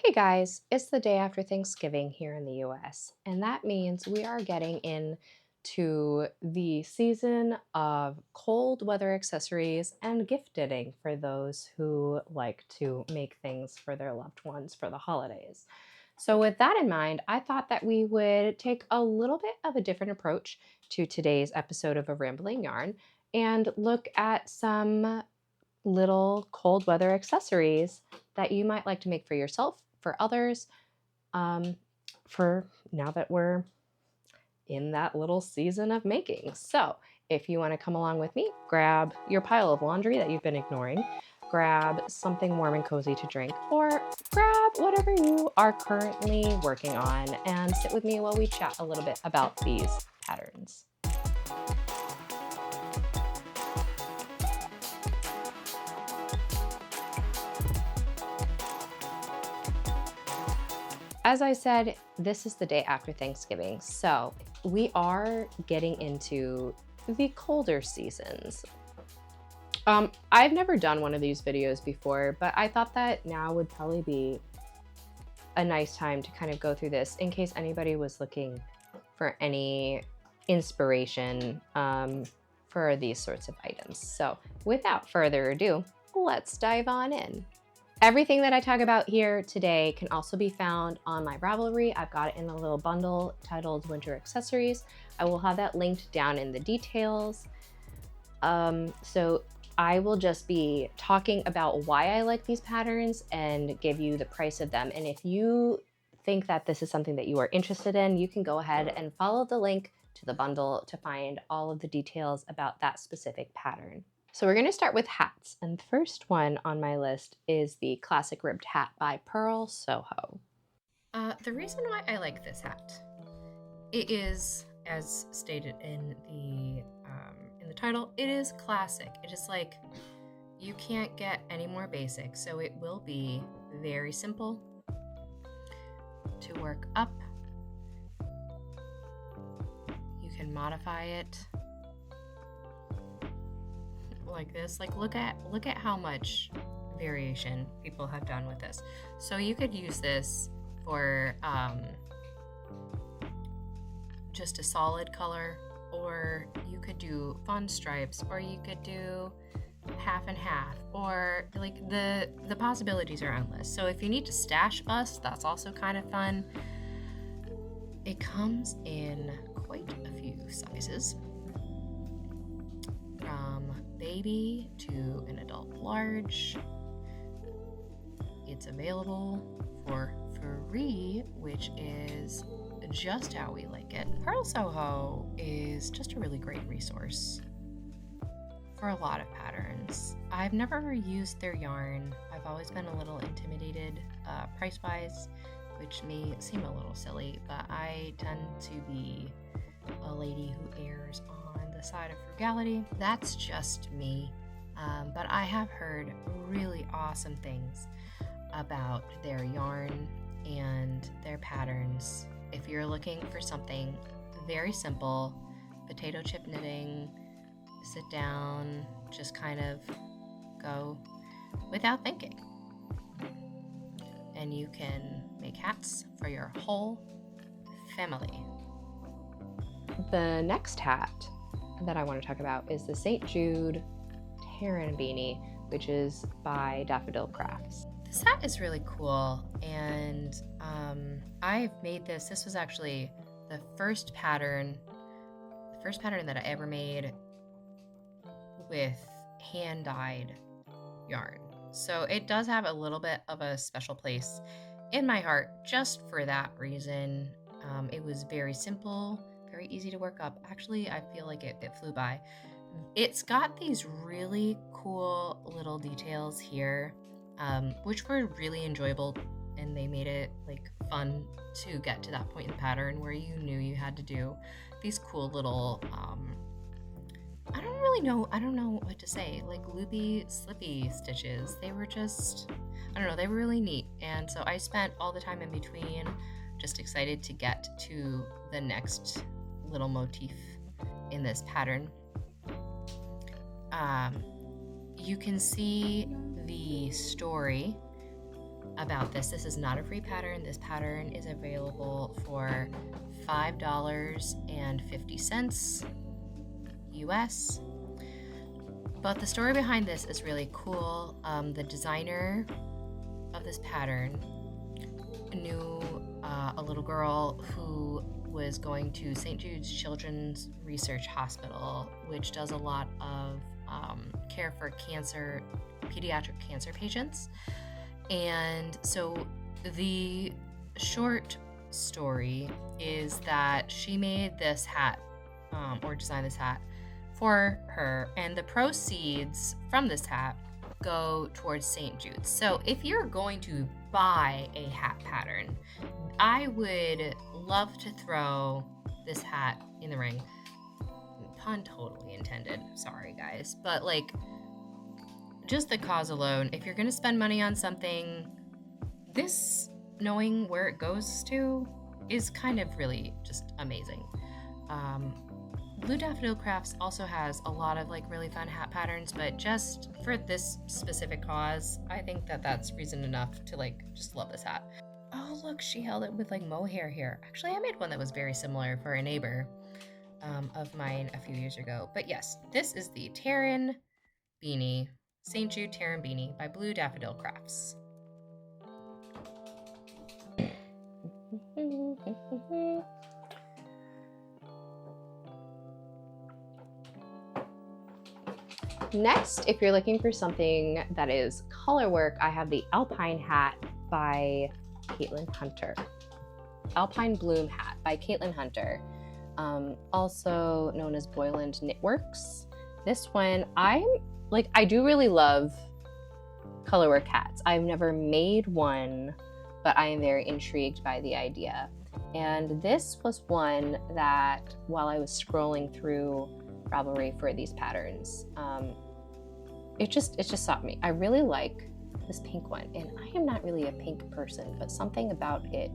Hey guys, it's the day after Thanksgiving here in the US, and that means we are getting into the season of cold weather accessories and gift giving for those who like to make things for their loved ones for the holidays. So, with that in mind, I thought that we would take a little bit of a different approach to today's episode of A Rambling Yarn and look at some little cold weather accessories that you might like to make for yourself, for others, um, for now that we're in that little season of making. So, if you want to come along with me, grab your pile of laundry that you've been ignoring, grab something warm and cozy to drink, or grab whatever you are currently working on and sit with me while we chat a little bit about these patterns. As I said, this is the day after Thanksgiving, so we are getting into the colder seasons. I've never done one of these videos before, but I thought that now would probably be a nice time to kind of go through this in case anybody was looking for any inspiration for these sorts of items. So without further ado, let's dive on in. Everything that I talk about here today can also be found on my Ravelry. I've got it in a little bundle titled Winter Accessories. I will have that linked down in the details. So I will just be talking about why I like these patterns and give you the price of them. And if you think that this is something that you are interested in, you can go ahead and follow the link to the bundle to find all of the details about that specific pattern. So we're going to start with hats, and the first one on my list is the classic ribbed hat by Pearl Soho. The reason why I like this hat, it is, as stated in the title, it is classic. It is like you can't get any more basic, so it will be very simple to work up. You can modify it like this. Like look at how much variation people have done with this. So you could use this for just a solid color, or you could do fun stripes, or you could do half and half, or like the possibilities are endless. So if you need to stash bust, that's also kind of fun. It comes in quite a few sizes, from baby to an adult large. It's available for free, which is just how we like it. Pearl Soho is just a really great resource for a lot of patterns. I've never used their yarn. I've always been a little intimidated price-wise, which may seem a little silly, but I tend to be a lady who errs on the side of frugality. That's just me, but I have heard really awesome things about their yarn and their patterns. If you're looking for something very simple, potato chip knitting, sit down, just kind of go without thinking. And you can make hats for your whole family. The next hat that I want to talk about is the St. Jude Terran Beanie, which is by Daffodil Crafts. This hat is really cool, and I've made this. This was actually the first pattern that I ever made with hand-dyed yarn. So it does have a little bit of a special place in my heart just for that reason. It was very simple, very easy to work up. Actually, I feel like it flew by. It's got these really cool little details here, which were really enjoyable, and they made it like fun to get to that point in the pattern where you knew you had to do these cool little I don't know what to say, like loopy slippy stitches. They were just, I don't know, they were really neat. And so I spent all the time in between just excited to get to the next little motif in this pattern. You can see the story about this. This is not a free pattern. This pattern is available for $5.50 US. But the story behind this is really cool. The designer of this pattern knew a little girl who was going to St. Jude's Children's Research Hospital, which does a lot of care for cancer, pediatric cancer patients. And so the short story is that she made this hat or designed this hat for her, and the proceeds from this hat go towards St. Jude's. So if you're going to buy a hat pattern, I would love to throw this hat in the ring. Pun totally intended. Sorry, guys. But like, just the cause alone, if you're going to spend money on something, this, knowing where it goes to, is kind of really just amazing. Blue Daffodil Crafts also has a lot of like really fun hat patterns, but just for this specific cause, I think that that's reason enough to like just love this hat. Oh, look, she held it with like mohair here. Actually, I made one that was very similar for a neighbor of mine a few years ago. But yes, this is the Terran Beanie, St. Jude Terran Beanie by Blue Daffodil Crafts. Next, if you're looking for something that is color work, I have the Alpine hat by Caitlin Hunter. Alpine Bloom hat by Caitlin Hunter, also known as Boyland Knitworks. This one, I do really love colorwork hats. I've never made one, but I am very intrigued by the idea. And this was one that while I was scrolling through Ravelry for these patterns, it just stopped me. I really like this pink one, and I am not really a pink person, but something about it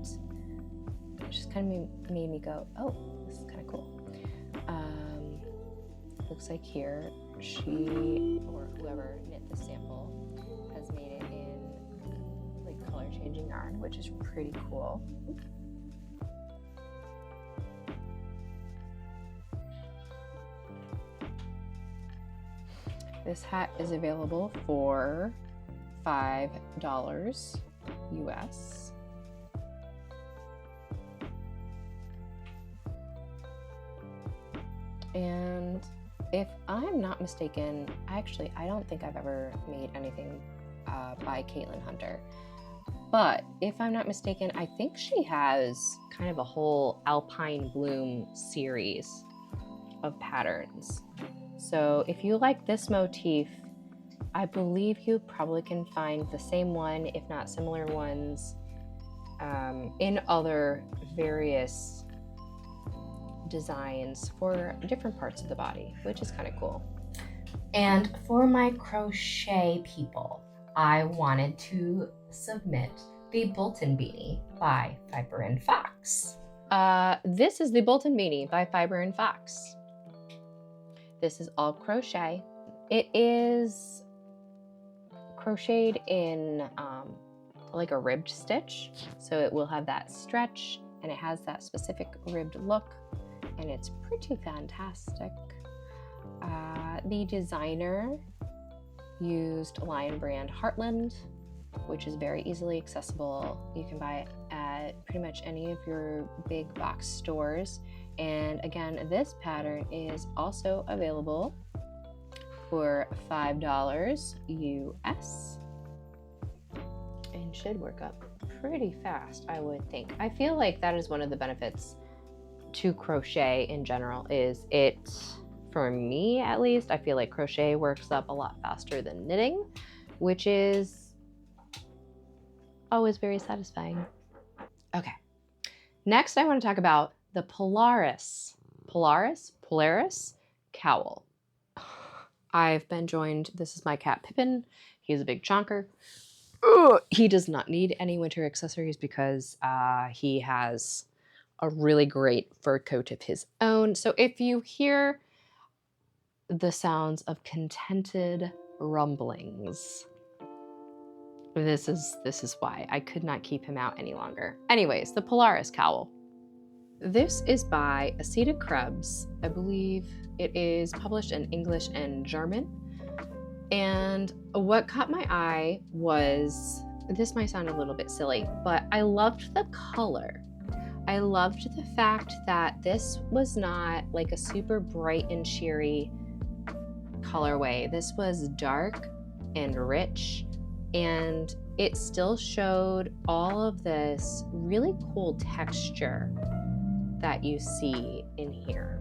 just kind of made me go, oh, this is kind of cool. Looks like here she, or whoever knit the sample, has made it in like color changing yarn, which is pretty cool. This hat is available for $5 US. And if I'm not mistaken, I don't think I've ever made anything by Caitlin Hunter. But if I'm not mistaken, I think she has kind of a whole Alpine Bloom series of patterns. So if you like this motif, I believe you probably can find the same one, if not similar ones, in other various designs for different parts of the body, which is kind of cool. And for my crochet people, I wanted to submit the Bolton Beanie by Fiber and Fox. This is the Bolton Beanie by Fiber and Fox. This is all crochet. It is crocheted in like a ribbed stitch, so it will have that stretch, and it has that specific ribbed look, and it's pretty fantastic. The designer used Lion Brand Heartland, which is very easily accessible. You can buy it at pretty much any of your big box stores. And again, this pattern is also available for $5 US and should work up pretty fast, I would think. I feel like that is one of the benefits to crochet in general, is it, for me at least, I feel like crochet works up a lot faster than knitting, which is always very satisfying. Okay, next I want to talk about the Polaris cowl. I've been joined, this is my cat Pippin. He's a big chonker. He does not need any winter accessories because he has a really great fur coat of his own. So if you hear the sounds of contented rumblings, This is why I could not keep him out any longer. Anyways, the Polaris cowl. This is by Asita Krebs. I believe it is published in English and German. And what caught my eye was, this might sound a little bit silly, but I loved the color. I loved the fact that this was not like a super bright and cheery colorway. This was dark and rich, and it still showed all of this really cool texture that you see in here.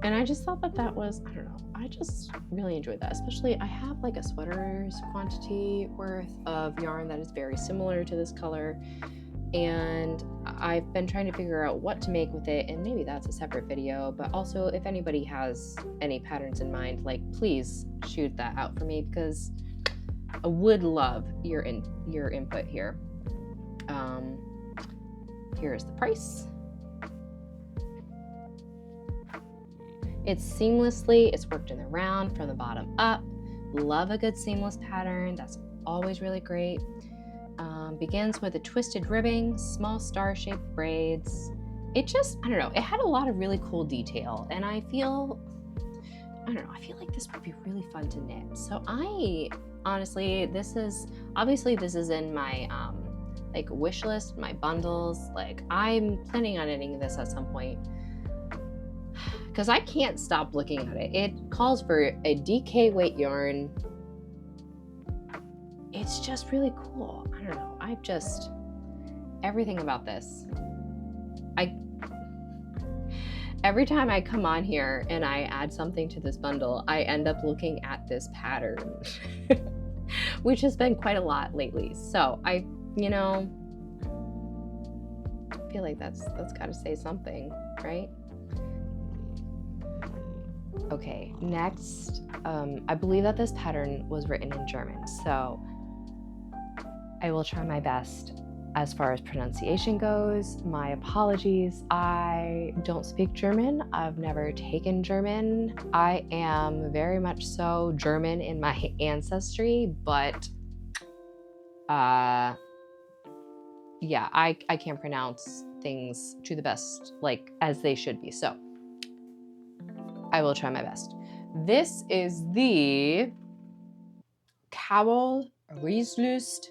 And I just thought that that was, I don't know, I just really enjoyed that. Especially I have like a sweater's quantity worth of yarn that is very similar to this color. And I've been trying to figure out what to make with it, and maybe that's a separate video. But also, if anybody has any patterns in mind, like, please shoot that out for me, because I would love your input here. Here's the price. It's seamlessly, it's worked in the round from the bottom up. Love a good seamless pattern. That's always really great. Begins with a twisted ribbing, small star-shaped braids. It just, I don't know, it had a lot of really cool detail, and I feel like this would be really fun to knit. So honestly, this is in my like wish list, my bundles. Like, I'm planning on knitting this at some point, because I can't stop looking at it. It calls for a DK weight yarn. It's just really cool. I don't know. Everything about this. Every time I come on here and I add something to this bundle, I end up looking at this pattern, which has been quite a lot lately. So I feel like that's got to say something, right? Okay, next, I believe that this pattern was written in German, so I will try my best as far as pronunciation goes. My apologies. I don't speak German. I've never taken German. I am very much so German in my ancestry, but yeah, I can't pronounce things to the best, like, as they should be. So I will try my best. This is the Cowl Rieslust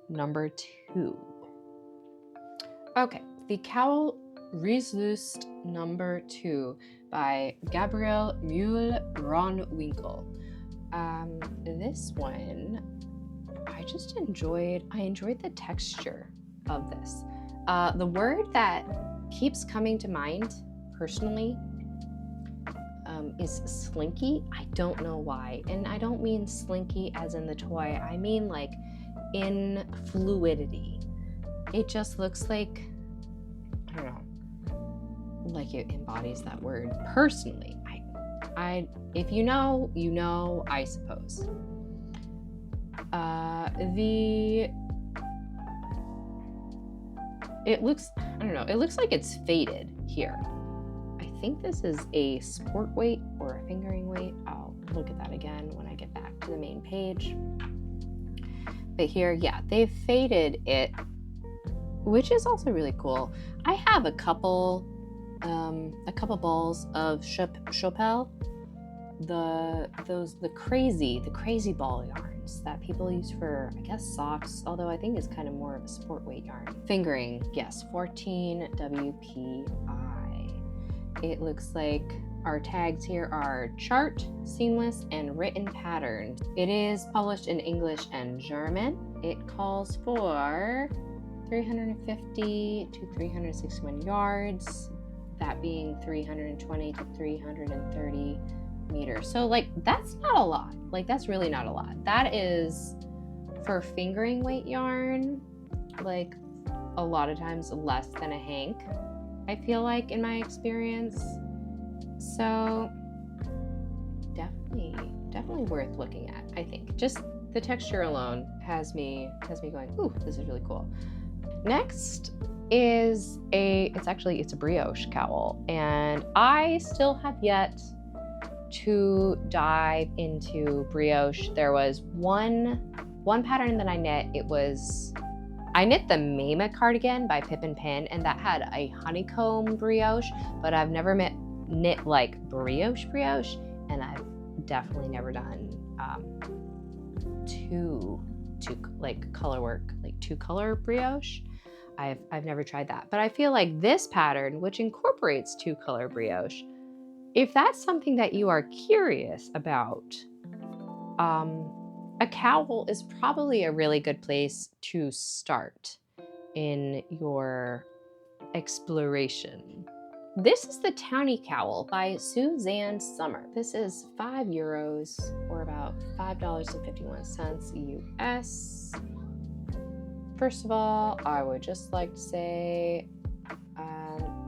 number 2. Okay, the Cowl Rieslust number 2 by Gabrielle Mühl-Ronwinkel. This one, I enjoyed the texture of this. The word that keeps coming to mind personally is slinky. I don't know why. And I don't mean slinky as in the toy. I mean like in fluidity. It just looks like, I don't know, like it embodies that word personally. If you know, you know, I suppose. It looks like it's faded here. I think this is a sport weight or a fingering weight. I'll look at that again when I get back to the main page. But here, yeah, they've faded it, which is also really cool. I have a couple balls of Chopel, the crazy ball yarns that people use for, I guess, socks, although I think it's kind of more of a sport weight yarn. Fingering, yes, 14 WPI. It looks like our tags here are chart, seamless, and written patterns. It is published in English and German. It calls for 350 to 361 yards, that being 320 to 330 meters. So like, that's not a lot. Like, that's really not a lot. That is, for fingering weight yarn, like a lot of times less than a hank, I feel like, in my experience. So definitely worth looking at, I think. Just the texture alone has me going, ooh, this is really cool. Next is it's a brioche cowl, and I still have yet to dive into brioche. There was one One pattern that I knit, I knit the Mama cardigan by Pip and Pin, and that had a honeycomb brioche, but I've never knit like brioche, and I've definitely never done two like color work, like 2-color brioche. I've never tried that, but I feel like this pattern, which incorporates 2-color brioche, if that's something that you are curious about, a cowl is probably a really good place to start in your exploration. This is the Townie Cowl by Suzanne Summer. This is €5 or about $5.51 US. First of all, I would just like to say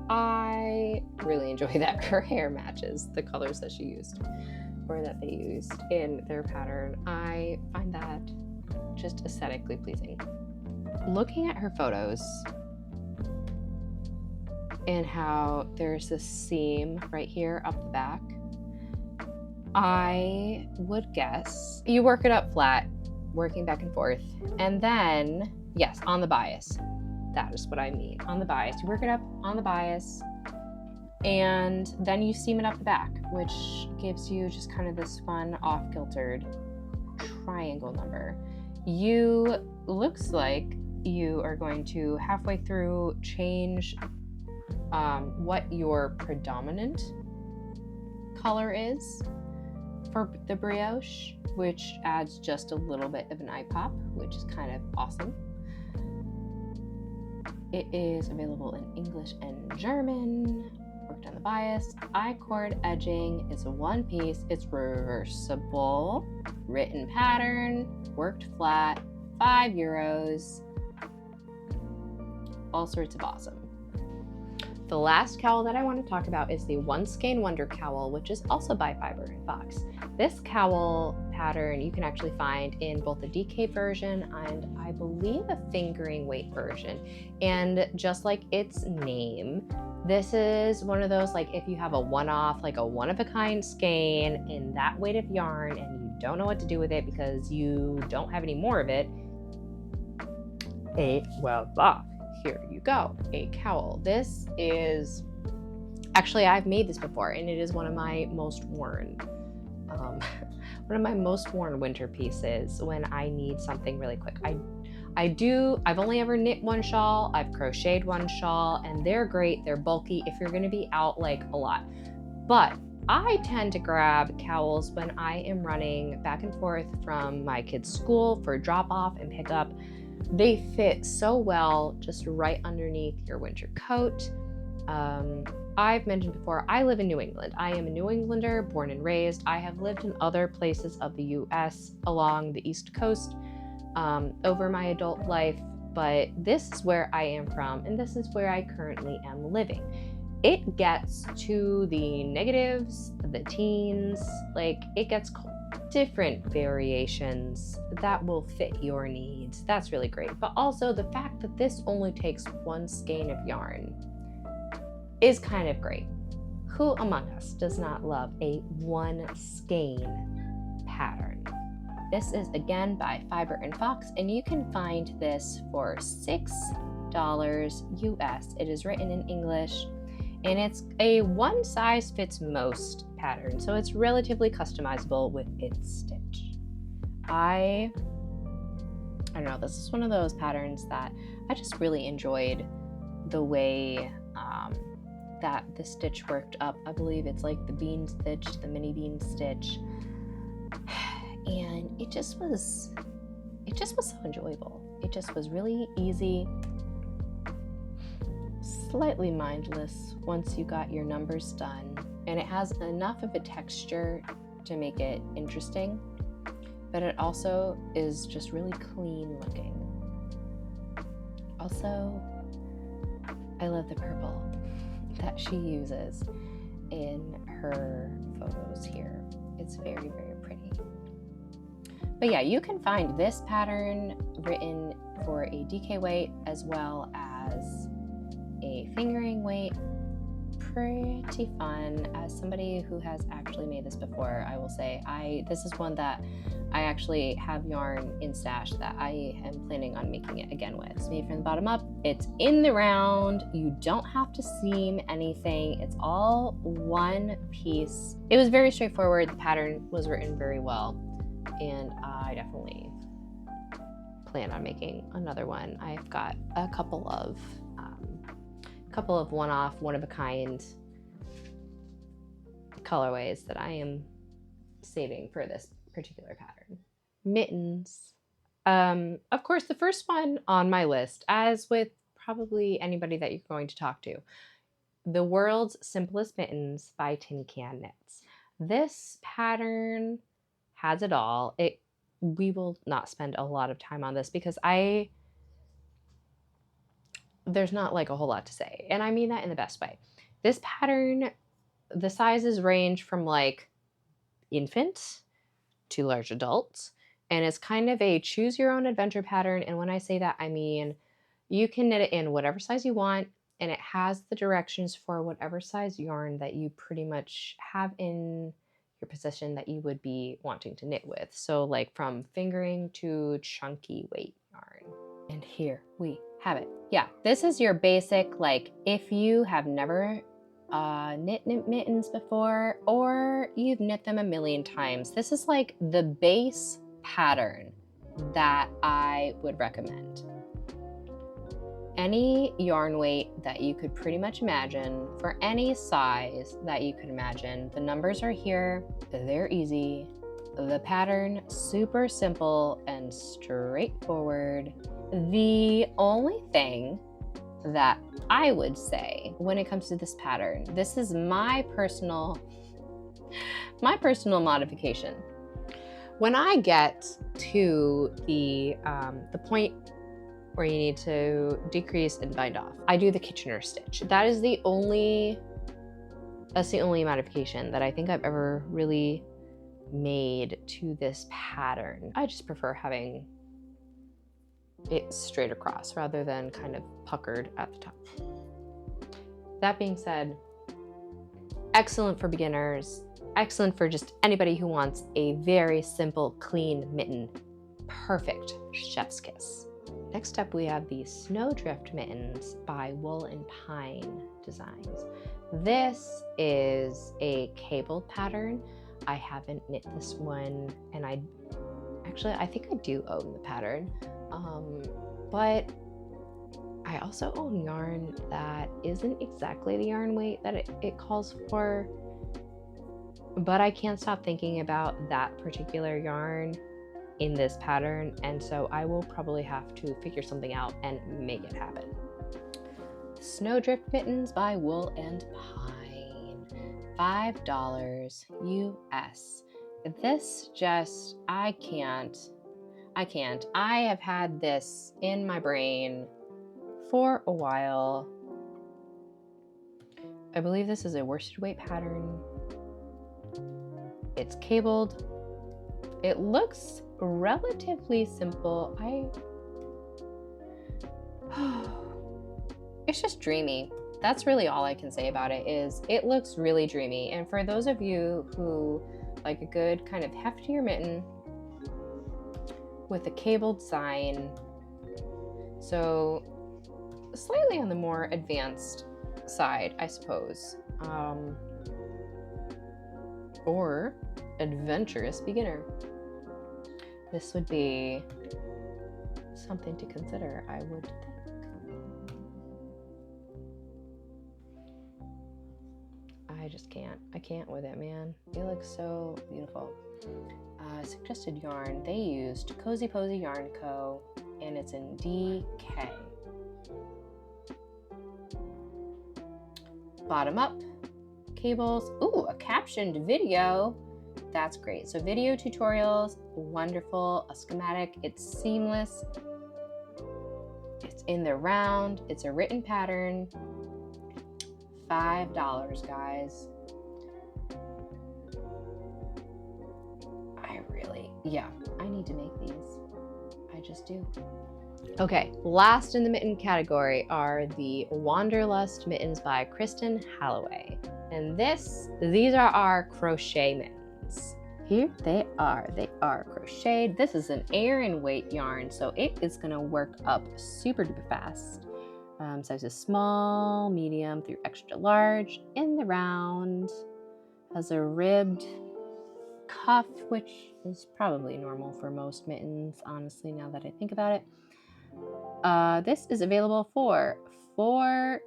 I really enjoy that her hair matches the colors that she used, or that they used in their pattern. I find that just aesthetically pleasing. Looking at her photos and how there's this seam right here up the back, I would guess you work it up flat, working back and forth, and then, yes, on the bias. That is what I mean, on the bias. You work it up on the bias, and then you seam it up the back, which gives you just kind of this fun off-kiltered triangle number. Looks like you are going to halfway through change what your predominant color is for the brioche, which adds just a little bit of an eye pop, which is kind of awesome. It is available in English and German. Worked on the bias. I-cord edging is a one piece. It's reversible. Written pattern. Worked flat. €5. All sorts of awesome. The last cowl that I want to talk about is the One Skein Wonder Cowl, which is also by Fiber and Fox. This cowl pattern you can actually find in both the DK version and I believe a fingering weight version. And just like its name, this is one of those, like if you have a one-off, like a one-of-a-kind skein in that weight of yarn and you don't know what to do with it because you don't have any more of it, here you go, a cowl. This is, actually I've made this before and it is one of my most worn, winter pieces when I need something really quick. I've only ever knit one shawl, I've crocheted one shawl, and they're great, they're bulky if you're gonna be out like a lot. But I tend to grab cowls when I am running back and forth from my kids' school for drop off and pick up. They fit so well just right underneath your winter coat. I've mentioned before, I live in New England. I am a New Englander, born and raised. I have lived in other places of the US along the East Coast over my adult life, but this is where I am from, and this is where I currently am living. It gets to the negatives, the teens, like it gets cold. Different variations that will fit your needs. That's really great. But also the fact that this only takes one skein of yarn is kind of great. Who among us does not love a one skein pattern? This is again by Fiber and Fox, and you can find this for $6 US. It is written in English, and it's a one size fits most pattern, so it's relatively customizable with its stitch. I don't know, this is one of those patterns that I just really enjoyed the way that the stitch worked up. I believe it's like the bean stitch, the mini bean stitch, and it just was so enjoyable. It just was really easy, slightly mindless once you got your numbers done, and it has enough of a texture to make it interesting, but it also is just really clean looking. Also, I love the purple that she uses in her photos here. It's very, very pretty. But yeah, you can find this pattern written for a DK weight as well as a fingering weight pretty fun. As somebody who has actually made this before, I will say this is one that I actually have yarn in stash that I am planning on making it again with. It's made from the bottom up. It's in the round. You don't have to seam anything. It's all one piece. It was very straightforward. The pattern was written very well, and I definitely plan on making another one. I've got a couple of one-off, one-of-a-kind colorways that I am saving for this particular pattern. Mittens. Of course, the first one on my list, as with probably anybody that you're going to talk to, The World's Simplest Mittens by Tin Can Knits. This pattern has it all. We will not spend a lot of time on this because there's not like a whole lot to say, and I mean that in the best way. This pattern, the sizes range from like infant to large adults, and it's kind of a choose your own adventure pattern. And when I say that, I mean you can knit it in whatever size you want, and it has the directions for whatever size yarn that you pretty much have in your possession that you would be wanting to knit with. So like from fingering to chunky weight yarn. And here we have it. Yeah, this is your basic, like if you have never knit mittens before, or you've knit them a million times, this is like the base pattern that I would recommend. Any yarn weight that you could pretty much imagine for any size that you could imagine. The numbers are here, they're easy. The pattern, super simple and straightforward. The only thing that I would say when it comes to this pattern, this is my personal modification. When I get to the point where you need to decrease and bind off, I do the Kitchener stitch. That's the only modification that I think I've ever really made to this pattern. I just prefer having it straight across rather than kind of puckered at the top. That being said, excellent for beginners, excellent for just anybody who wants a very simple, clean mitten. Perfect chef's kiss. Next up, we have the Snowdrift Mittens by Wool and Pine Designs. This is a cabled pattern. I haven't knit this one, and I think I do own the pattern, but I also own yarn that isn't exactly the yarn weight that it calls for, but I can't stop thinking about that particular yarn in this pattern, and so I will probably have to figure something out and make it happen. Snowdrift Mittens by Wool and Pine. $5 US. This just, I can't. I have had this in my brain for a while. I believe this is a worsted weight pattern. It's cabled. It looks relatively simple. It's just dreamy. That's really all I can say about it. Is it looks really dreamy. And for those of you who like a good kind of heftier mitten with a cabled sign, so slightly on the more advanced side, I suppose, or adventurous beginner, this would be something to consider, I would think. I can't with it, man. It looks so beautiful. Suggested yarn, they used Cozy Posy Yarn Co., and it's in DK. Bottom up, cables. Ooh, a captioned video. That's great. So video tutorials, wonderful. A schematic, it's seamless. It's in the round. It's a written pattern. $5, guys. I need to make these. I just do. Okay, last in the mitten category are the Wanderlust mittens by Kristen Halloway. And these are our crochet mittens. Here they are crocheted. This is an Aran weight yarn, so it is gonna work up super duper fast. Sizes small, medium through extra large. In the round, has a ribbed cuff, which is probably normal for most mittens, honestly, now that I think about it. This is available for $4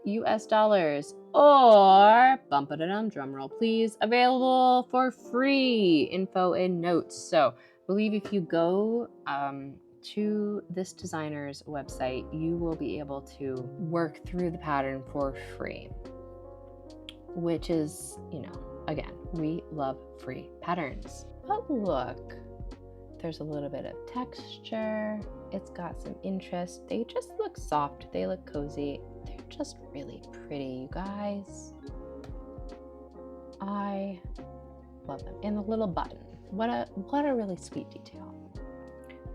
or bump it on drum roll, please, available for free. Info in notes. So I believe if you go to this designer's website, you will be able to work through the pattern for free, which is, you know, again, we love free patterns. But look, there's a little bit of texture. It's got some interest. They just look soft. They look cozy. They're just really pretty, you guys. I love them. And the little button. What a really sweet detail.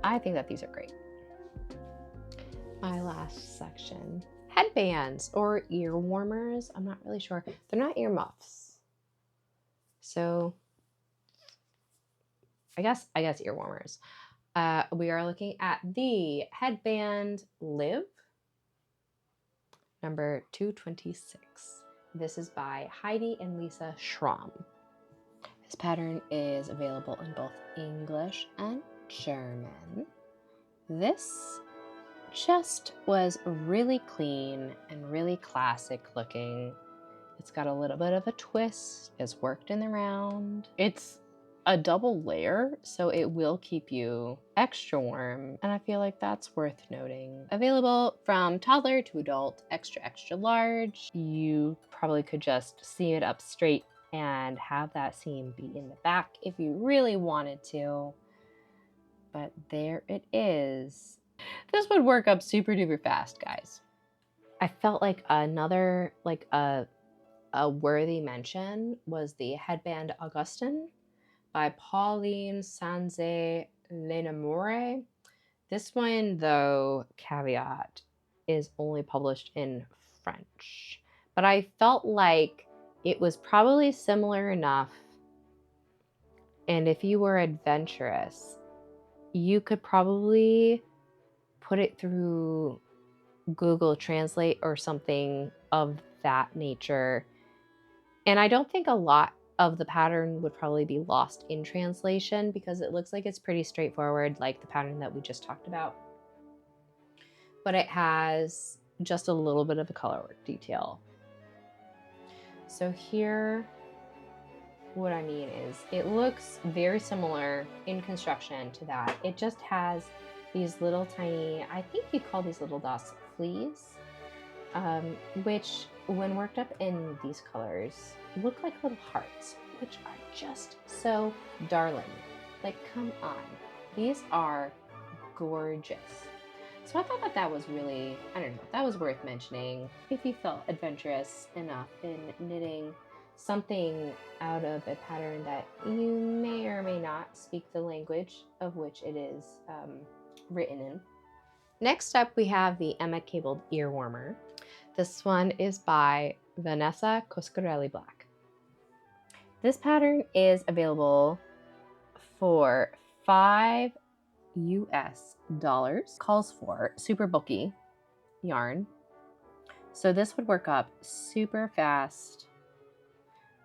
I think that these are great. My last section. Headbands or ear warmers. I'm not really sure. They're not ear muffs. So I guess ear warmers. We are looking at the Headband Live, number 226. This is by Heidi and Lisa Schramm. This pattern is available in both English and German. This just was really clean and really classic looking. It's got a little bit of a twist. It's worked in the round. It's a double layer, so it will keep you extra warm, and I feel like that's worth noting. Available from toddler to adult, extra large. You probably could just seam it up straight and have that seam be in the back if you really wanted to, but there it is. This would work up super duper fast, guys. I felt like another, like a worthy mention was the Headband Augustin by Pauline Sanze Lenamore. This one, though, caveat, is only published in French. But I felt like it was probably similar enough. And if you were adventurous, you could probably put it through Google Translate or something of that nature. And I don't think a lot of the pattern would probably be lost in translation because it looks like it's pretty straightforward, like the pattern that we just talked about. But it has just a little bit of a color work detail. So here, what I mean is it looks very similar in construction to that. It just has these little tiny, I think you call these little dots fleas, which when worked up in these colors look like little hearts, which are just so darling. Like, come on, these are gorgeous. So I thought that was really, I don't know, that was worth mentioning if you felt adventurous enough in knitting something out of a pattern that you may or may not speak the language of which it is written in. Next up, we have the Emma Cabled Ear Warmer. This one is by Vanessa Coscarelli Black. This pattern is available for $5. Calls for super bulky yarn. So this would work up super fast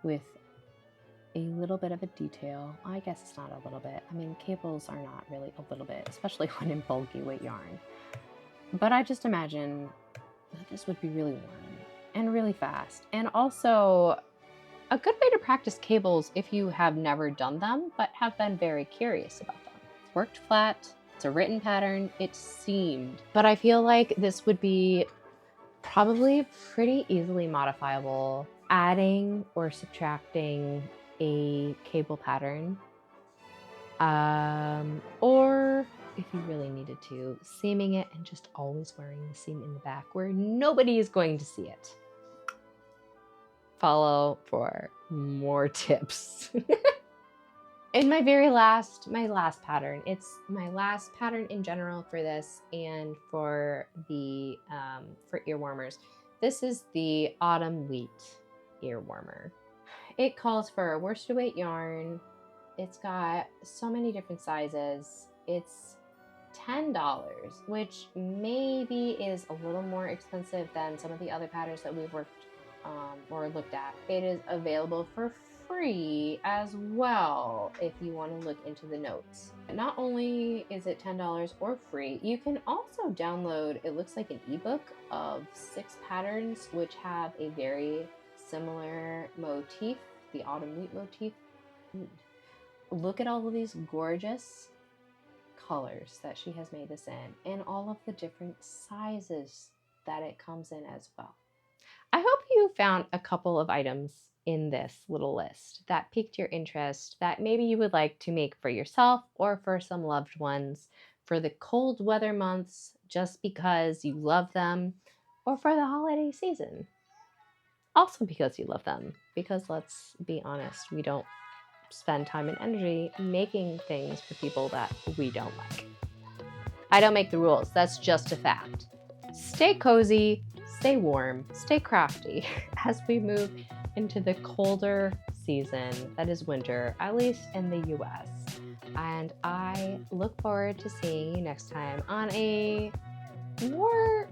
with a little bit of a detail. I guess it's not a little bit. I mean, cables are not really a little bit, especially when in bulky weight yarn. But I just imagine that this would be really warm and really fast. And also a good way to practice cables if you have never done them, but have been very curious about them. It's worked flat. It's a written pattern. It's seamed. But I feel like this would be probably pretty easily modifiable, adding or subtracting a cable pattern, or if you really needed to, seaming it and just always wearing the seam in the back where nobody is going to see it. Follow for more tips. And my last pattern. It's my last pattern in general for this and for the for ear warmers. This is the autumn wheat ear warmer. It calls for a worsted weight yarn. It's got so many different sizes. It's $10, which maybe is a little more expensive than some of the other patterns that we've worked or looked at. It is available for free as well if you want to look into the notes. Not only is it $10 or free, you can also download, it looks like an ebook of 6 patterns which have a very similar motif, the autumn wheat motif. Look at all of these gorgeous colors that she has made this in and all of the different sizes that it comes in as well. I hope you found a couple of items in this little list that piqued your interest, that maybe you would like to make for yourself or for some loved ones for the cold weather months, just because you love them, or for the holiday season also because you love them. Because let's be honest, we don't spend time and energy making things for people that we don't like. I don't make the rules, that's just a fact. Stay cozy, stay warm, stay crafty as we move into the colder season that is winter, at least in the US. And I look forward to seeing you next time on a more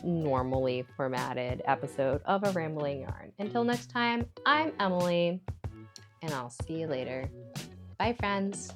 normally formatted episode of A Rambling Yarn. Until next time, I'm Emily, and I'll see you later. Bye, friends.